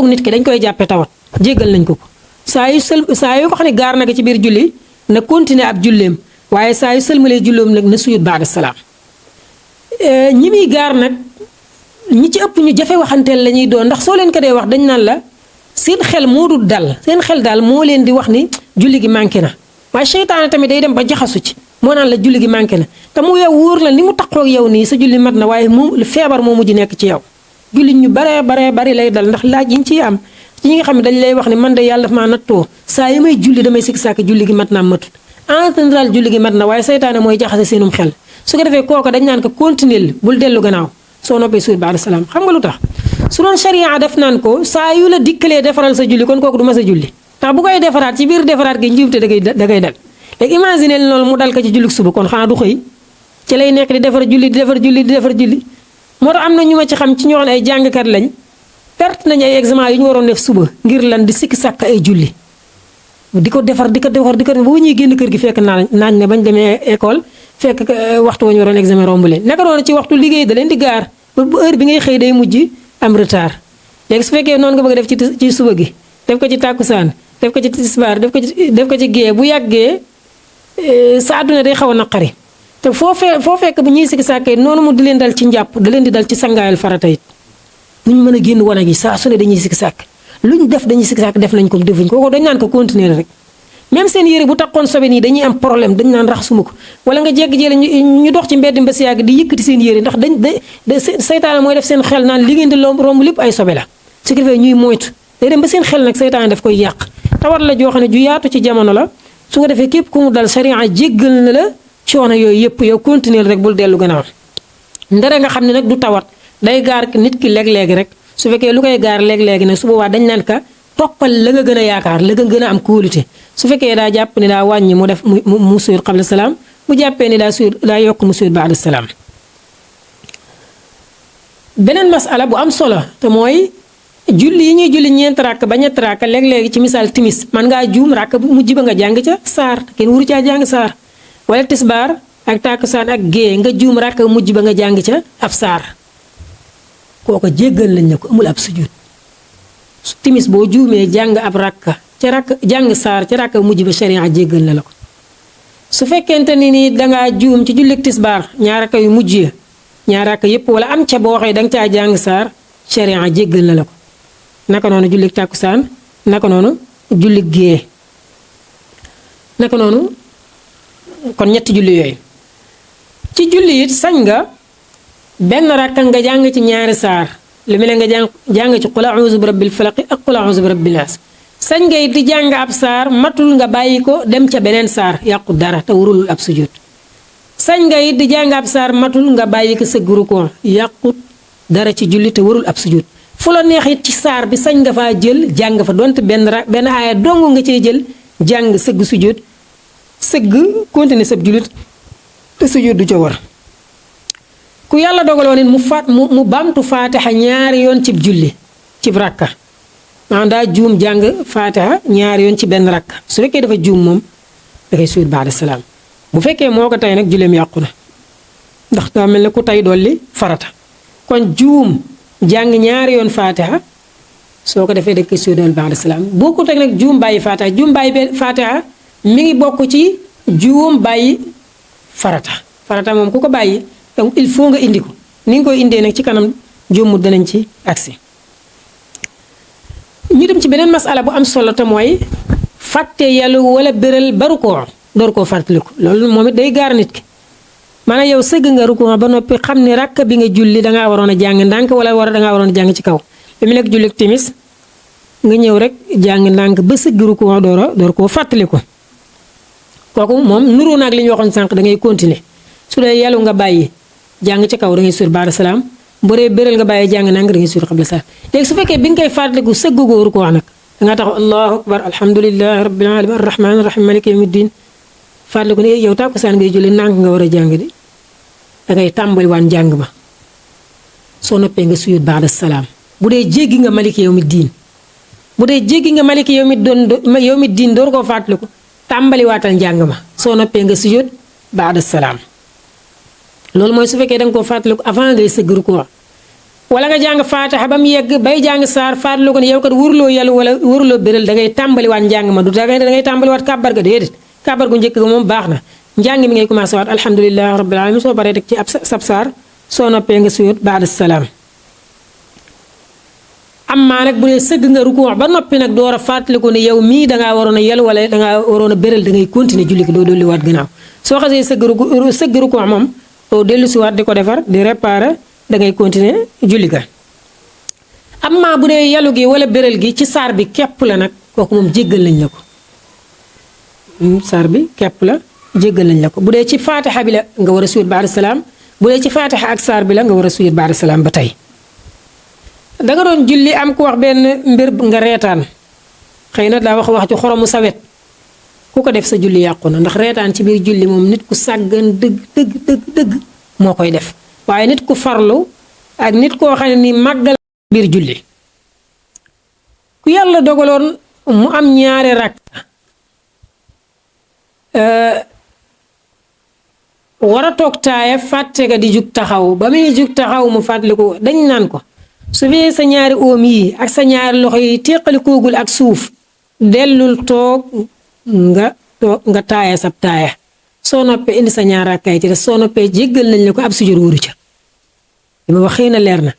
nit ki dañ koy jàppe tawat jéggal nañ ko saa yu ko xam ne gaar na ko ci biir julli na continuer ab julleem waaye saa yu sëlmalee julleem nag na sujud baada salaam. ñi muy gaar nag ñi ci ëpp ñu jafe waxanteel la ñuy doon ndax soo leen ko dee wax dañ naan la seen xel moo dul dal seen xel daal moo leen di wax ni julli gi manqué na waaye seytaane tamit day dem ba jaxasu ci moo naan la julli gi manqué na te mu yow wóor la ni mu taxoo ak yow nii sa julli mat na waaye mu feebar moo mujj nekk ci yow. julli ñu bari lay dal ndax laaj yi ñu ciy am ci ñi nga xam ne dañ lay wax ne man de yàlla dafa maa nattoo saa yi may julli damay sikki sàkk julli gi mat naa matut en général julli gi mat na waaye seytaane mooy jaxase seenum xel su ko defee kooku dañ naan ko continuer bul dellu gannaaw soo noppee suur baada salaam xam nga lu tax su doon charia def naan ko saa yu la dikkalee defaral sa julli kon kooku du ma sa julli ndax bu koy defaraat ci biir defaraat gi njuumte da koy dal léegi imagine loolu mu dal ko ci julli suba kon xanaa du xëy ci lay nekk di defar julli di defar julli moo tax am na ñu ma ci xam ci ñoo xam ne ay jàngkat lañ perte nañu ay examen yu ñu waroon def suba ngir lan di sikki sàkk ay julli di ko defar boo ñuy génn kër gi fekk naaj ne bañ demee école fekk waxtu wa ñu waroon examen romb leen naka noonu ci waxtu liggéey da leen di gaar ba heure bi ngay xëy day mujj am retard léegi su fekkee noonu nga bëgg a def ci suba gi def ko ci tàkkusaan def ko ci tisbaar def ko ci gée bu yàggee sa àdduna day xaw a naqari te foo fekk bu ñuy sikki sàkkee noonu mu di leen dal ci njàpp da leen di dal ci sangaayal farata it nu ñu mën a génn wana gi saa su ne dañuy sikki sàkk lu ñu def dañuy sikki sàkk def nañ ko defuñ ko dañ naan ko continuer rek même seen yére bu taxoon sobe nii dañuy am problème dañ naan raxasuma ko wala nga jéggi-jéele ñu dox ci mbedd mbés yàgg di yëkkati seen yére ndax seytaane mooy def seen xel naan li ngeen di romb lépp ay sobe la su ko defee ñuy moytu day dem ba seen xel nag seytaane daf koy yàq tawat la joo xam ne ju yaatu ci jamono la su ko defee képp ku mu dal sharia jéggal na la coono yooyu yëpp yow continuer rek bul dellu gannaaw ndara nga xam ne nag du tawat day gaar nit ki léeg-léegi rek su fekkee lu koy gaar léeg-léegi nag su boobaa dañ naan ka toppal la nga gën a yaakaar la nga gën a am kóolute su fekkee daa jàpp ni daa wàññi mu def mu suyur qabla salaam bu jàppee ni daa yokk mu suyur baada salaam. beneen masala bu am solo te mooy julli yi ñuy julli ñeent rakk ba ñett rakk léeg-léegi ci misaal timis man ngaa juum rakk bu mujj ba nga jàng ca saar kenn wuru caa jàng saar wala tisbaar ak tàkkusaan ak gée nga juum rakk mujj ba nga jàng ca ab saar kooko jéggal lañ ne ko amul ab sujud timis boo juumee jàng ab rakka jàng saar ca rakka mujj ba sharia jéggal na la ko su fekkente ni nii dangaa juum ci jullik tisbaar ñaar rakka yu mujj ya ñaar rakka yépp wala am ca boo xëy danga caa jàng saar sharia jéggal na la ko naka noonu jullik tàkkusaan naka noonu jullik gée naka noonu kon ñetti julli yooyu ci julli it sañ nga benn rakka nga jàng ci ñaari saar lu mel ne nga jàng ci qul a'uuzu bi rabbil falaq ak qul a'uuzu bi rabbin naas sañ ngay di jàng ab saar matul nga bàyyi ko dem ca beneen saar yàqu dara te warul ab sujud sañ ngay di jàng ab saar matul nga bàyyi ko sëgg rukkoo yàqu dara ci julli te warul ab sujud fu la neex it ci saar bi sañ nga faa jël jàng fa donte benn aaya dong nga cee jël jàng sëgg sujud sëgg continuer sab jullit te sujud du ca war ku yàlla dogaloon nit mu bamtu faatixa ñaari yoon cib julli cib rakka maanaam daa juum jàng faatixa ñaari yoon ci benn rakka su fekkee dafa juum moom da koy sujud baada salaam bu fekkee moo ko tey nag julleem yàqu na ndax daa mel ne ku tey dolli farata kon juum jàng ñaari yoon faatixa soo ko defee da koy sujudal baada salaam boo ko teg nag juum bàyyi faatixa mi ngi bokk ci juum bàyyi farata moom ku ko bàyyi donc il faut nga indi ko ni nga koy indee nag ci kanam juumut danañ ci agsi ñu dem ci beneen masala bu am solo te mooy fàtte yàlla wala béral ba rukoo door koo fàttaliku loolu moom it day gaar nit ki maanaam yow sëgg nga rukoo ba noppi xam ne rakk bi nga julli dangaa waroon a jàng ndànk wala dangaa waroon a jàng ci kaw bi mu nekk julli timis nga ñëw rek jàng ndànk ba sëgg rukoo door koo fàttaliku kooku moom nuroo naag li ñu waxoon sànq da ngay continuer su dee yàlla nga bàyyi jàng ci kaw da ngay suur baada salaam bu dee béral nga bàyyi jàng ndànk da ngay suur qabla salaam léegi su fekkee bi nga koy fàttaliku sëgg goo rukoo nag dangaa taxaw allahu akbar alhamdulillahi rabbil alamin arrahman arrahim maliki yawmiddin fàttaliku ne yow tàkkusaan ngay julli ndànk nga war a jàng di dangay tàmbaliwaan njàng ma soo noppee nga sujud baada salaam bu dee jéggi nga maliki yawmiddin yawmiddin door koo fàttaliku tàmbaliwaatal njàng ma soo noppee nga sujud baada salaam loolu mooy su fekkee danga koo fàttaliku avant ngay sëgg rukoo wala nga jàng faatixa ba mu yegg bay jàng saar fàttali ko ne yow kat wurloo yàlla wala wurloo béral da ngay tàmbaliwaat njàng ma du da ngay tàmbaliwaat kàbbar ga déedéet kàbbar gu njëkk ga moom baax na njàng mi ngay commencé waat alhamdulilah rabbil alamin soo paree teg ci ab sab saar soo noppee nga sujjóot baada salaam. amma nag bu dee sëgg nga ruku ba noppi nag door a fàttaliku ne yow mii dangaa waroon a yel wala dangaa waroon a béral da ngay continuer julli gi doo dolliwaat gannaaw soo xasee sëgg ruku moom doo dellu si waat di ko defar di réparer da ngay continuer julli ga. amma bu dee yalu gi wala béral gi ci saar bi képp la nag kooku moom jéggal lañ la ko saar bi képp la jéggal lañ la ko bu dee ci faatixa bi la nga war a sujjóot baada salaam bu dee ci faatixa ak saar bi la nga war a sujjóot baada salaam ba tey. danga doon julli am ku wax benn mbir nga reetaan xëy na daa wax ci xoromu sawet ku ko def sa julli yàqu na ndax reetaan ci biir julli moom nit ku sàggan dëgg moo koy def waaye nit ku farlu ak nit koo xam ne ni màggal biir julli ku yàlla dogaloon mu am ñaari rakk war a toog taaya fàtte ga di jug taxaw ba muy jug taxaw mu fàttaliku dañ naan ko su fee sa ñaari oom yi ak sa ñaari loxo yi téqali koogul ak suuf dellul toog nga taaya sab taaya soo noppee indi sa ñaar rakkaay ci des soo noppee jéggal nañ la ko ab sujjóot wóoru ca li ma wax xëy na leer na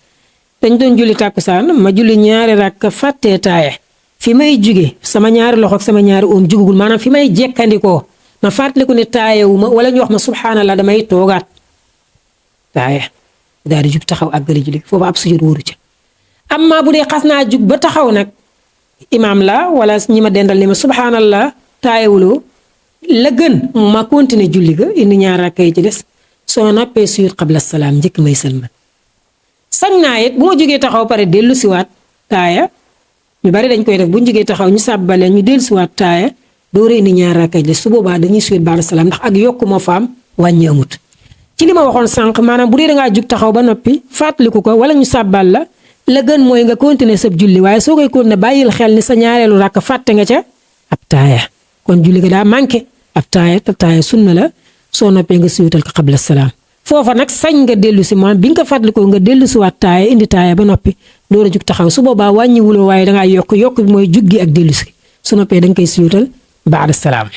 dañ doon julli tàkkusaan ma julli ñaari rakka fàttee taaya fi may jóge sama ñaari loxo ak sama ñaari oom jugugul maanaam fi may jekkandikoo ma fàttaliku ne taayawu ma wala ñu wax ma subhanallah damay toogaat taaya daal di jug taxaw àggali julli foofu ab sujjóot wóoru ca amma bu dee xas naa jug ba taxaw nag imaam la wala ñi ma dendal ni ma subhanallah taayawuloo la gën ma continuer julli ga indi ñaar rakka yi ci des soo noppee sujjóot qabla salaam njëkk may sëlmal sañ naa it bu ma jógee taxaw pare dellu siwaat taaya ñu bari dañ koy def bu ñu jógee taxaw ñu sàbbale ñu dellu siwaat taaya doora indi ñaar rakka yi ci des su boobaa dañuy sujjóot ba'da salaam ndax ak yokku moo fa am wàññi amut ci li ma waxoon sànq maanaam bu dee dangaa jug taxaw ba noppi fàttaliku ko wala ñu sàbbal la gën mooy nga continuer sab julli waaye soo koy continuer bàyyil xel ni sa ñaareelu rakk fàtte nga ca ab taaya kon julli ga daa manqué ab taaya sunna la soo noppee nga suyutal ko qabla salaam foofa nag sañ nga dellu si moom bi nga ko fàttalikoo nga dellu si waat taaya indi taaya ba noppi door a jug taxaw su boobaa wàññi wuloo waaye dangaa yokk bi mooy juggi ak dellu si su noppee danga koy suyutal baada salaam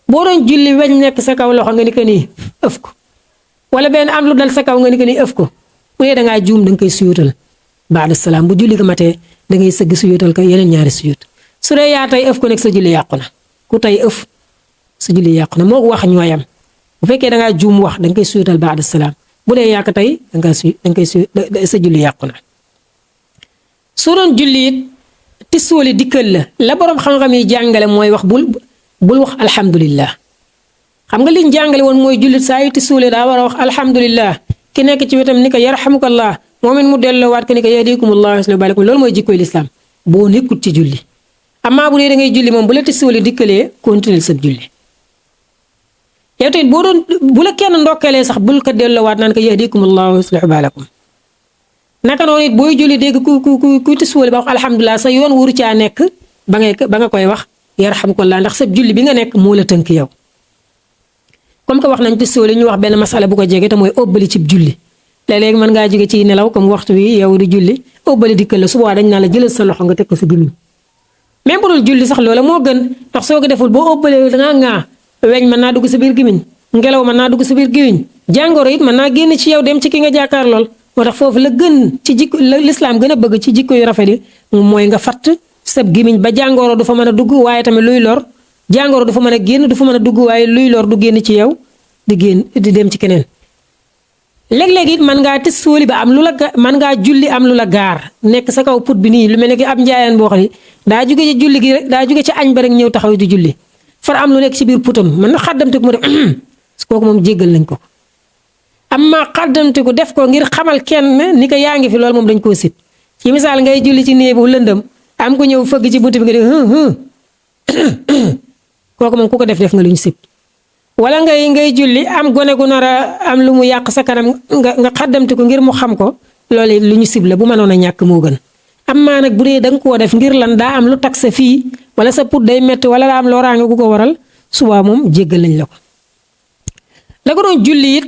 boo doon julli weñ nekk sa kaw loxo nga ni ko nii ëf ko wala benn am lu dal sa kaw nga ni ko nii ëf ko bu dee dangaa juum danga koy suyutal baada salaam bu julli ga matee da ngay sëgg sujjóotal ko yeneen ñaari sujjóot su dee yaa tey ëf ko nekk sa julli yàqu na ku tey ëf sa julli yàqu na moo wax ñooyam bu fekkee da ngaa juum wax da nga koy sujjóotal baada salaam bu dee yaa ko tey da nga koy sa julli yàqu na. soo doon julli it tissooli dikkal la borom xam-xam yi jàngale mooy wax bul wax alhamdulillah xam nga liñ jàngale woon mooy jullit saa yu tissooli daa war a wax alhamdulillah ki nekk ci wetam ni ko yarhamukallah moom it mu delloowaat ko ni ko yahdikumullahu wa yuslih baalakum loolu mooy jikkoy lislaam boo nekkut ci julli amma bu dee da ngay julli moom bu la tissooli dikkalee continuer sa julli yow tamit boo doon bu la kenn ndokkeelee sax bul ko delloowaat naan ko yahdikumullahu wa yuslih baalakum naka noonu it booy julli dégg ku tissooli ba wax alhamdulilah sa yoon wuru caa nekk ba nga koy wax yarhamukallah ndax sa julli bi nga nekk moo la tënk yow comme que wax nañ tissooli ñu wax benn masala bu ko jege te mooy óbbali cib julli léeg-léeg mën ngaa jóge ci nelaw comme waxtu wi yow di julli óbbali dikkal la su boobaa dañ naan la jëlal sa loxo nga teg ko sa gémmiñ même bu dul julli sax loola moo gën ndax soo ko deful boo óbbalee dangaa ŋaa weñ mën naa dugg sa biir gémmiñ ngelaw mën naa dugg sa biir gémmiñ jàngoro it mën naa génn ci yow dem ci ki nga jàkkaar lool moo tax foofu la gën ci jikko lislaam gën a bëgg ci jikko yu rafet yi mooy nga fatt sa gémmiñ ba jàngoro du fa mën a dugg waaye tamit luy lor jàngoro du fa mën a génn du fa mën a dugg waaye luy lor du génn ci yow di dem ci keneen léeg-léeg it mën ngaa tis sóoli ba am lu la mën ngaa julli am lu la gaar nekk sa kaw put bi nii lu mel ne ki ab njaayaan boo xam ne daa jóge ci julli gi rek daa jóge ci añ ba rek ñëw taxaw di julli far am lu nekk ci biir putam mën na xaddamte ko mu def kooku moom jéggal nañ ko amma xaddamte ko def ko ngir xamal kenn ni ko yaa ngi fi loolu moom dañ koo sib ci misaal ngay julli ci néeg bu lëndëm am ko ñëw fëgg ci bunt bi nga def kooku moom ku ko def nga lu ñu sib wala ngay julli am gone gu nar a am lu mu yàq sa kanam nga xaddamte ko ngir mu xam ko loolu lu ñu sib la bu mënoon a ñàkk moo gën amma nag bu dee da nga koo def ngir lan daa am lu tag sa fii wala sa put day metti wala daa am loraange gu ko waral suba moom jéggal nañ la ko la ko doon julli it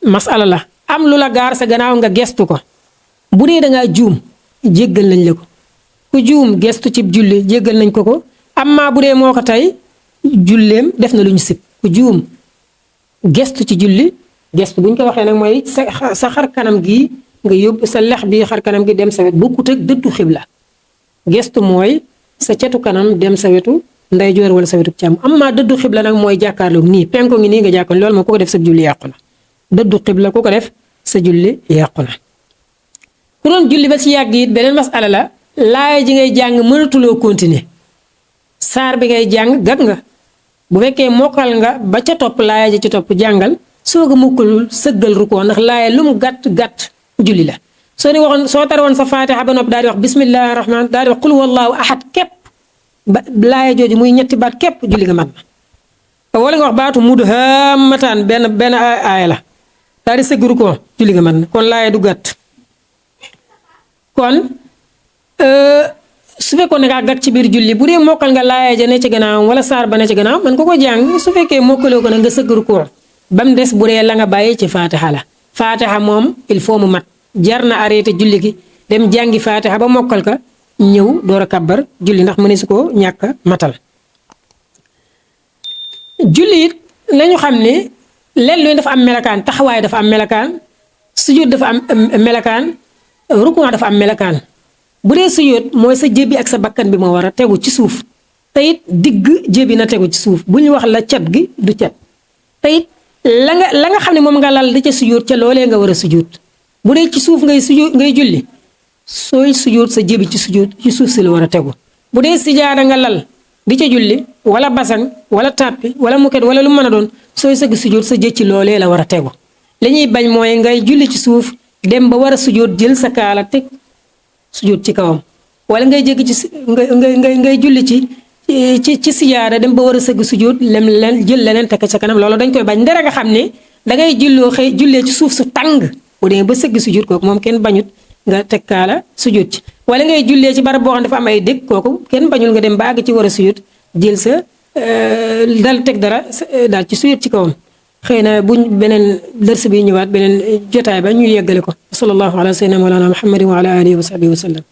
masala la am lu la gaar sa gannaaw nga gestu ko bu dee da ngaa juum jéggal nañ la ko ku juum gestu ci julli jéggal nañ ko amma bu dee moo ko tey julleem def na lu ñu sib ku juum gestu ci julli gestu bu ñu ko waxee nag mooy sa xar kanam gi nga yóbbu sa lex bi xar kanam gi dem sa wet bokkut ak dëddu xibla gestu mooy sa cetu kanam dem sa wetu ndeyjoor wala sa wetu càmm amma dëddu xibla nag mooy jàkkaarloo nii penko ngi nii nga jàkkaarloo loolu moom ku ko def sa julli yàqu na dëddu xibla ku ko def sa julli yàqu na ku doon julli ba ci yàgg it beneen masala la laaya ji ngay jàng mënatuloo continuer saar bi ngay jàng gag nga bu fekkee mokkal nga ba ca topp laaya ji ci topp jàngal soo ko mokkalul sëggal rukoo ndax laaya lu mu gàtt julli la soo tar woon sa faatixa ba noppi daal di wax bismillahi rahmaan daal di wax qul huwallahu ahad képp ba laaya jooju muy ñetti baat képp julli nga mat na wala nga wax baatu mudhammatan benn aaya la daal di sëgg rukoo julli nga mat na kon laaya du gàtt kon su fekkoon ne nga gàtt ci biir julli bu dee mokkal nga laaya ja ne ci gannaaw wala saar ba ne ci gannaaw man ko jàng su fekkee mokkaloo ko nag nga sëgg rukoo ba mu des bu dee la nga bàyyi ci faatixa la faatixa moom il faut mu mat jar na arrêté julli gi dem jàngi faatixa ba mokkal ka ñëw door a kabbar julli ndax mënees ko ñàkk matal julli it nañu xam ne leen lu dafa am melakaan taxawaay dafa am melakaan sujjóot dafa am melakaan rukuu dafa am melakaan bu dee sujjóot mooy sa jébi ak sa bakkan bi moo war a tegu ci suuf te it digg jébi na tegu ci suuf bu ñu wax la cat gi du cat te it la nga xam ne moom nga lal di ca sujjóot ca loolee nga war a sujjóot bu dee ci suuf ngay julli sooy sujjóot sa jébi ci suuf si la war a tegu bu dee sijaada nga lal di ca julli wala basang wala tàppi wala muket wala lu mën a doon sooy sëgg sujjóot sa jë ci loolee la war a tegu li ñuy bañ mooy ngay julli ci suuf dem ba war a sujjóot jël sa kaala teg sujjóot ci kawam wala ngay jéggi ci ngay julli ci sijaada dem ba war a sëgg sujjóot jël leneen tekk sa kanam loolu dañ koy bañ ndere nga xam ne dangay jullee ci suuf su tàng bu dee ba sëgg sujjóot kooku moom kenn bañut nga teg kaala sujjóot ci wala ngay jullee ci barab boo xam dafa am ay dëkk kooku kenn bañul nga dem ba àgg ci war a sujjóot jël sa dal teg dara daal ci sujjóot ci kawam xëy na buñ beneen dërs bi ñëwaat beneen jotaay ba ñu yeggale ko sallallahu ala sayyidina mawlana muhammadin wa ala alihi wa sahbihi wa sallam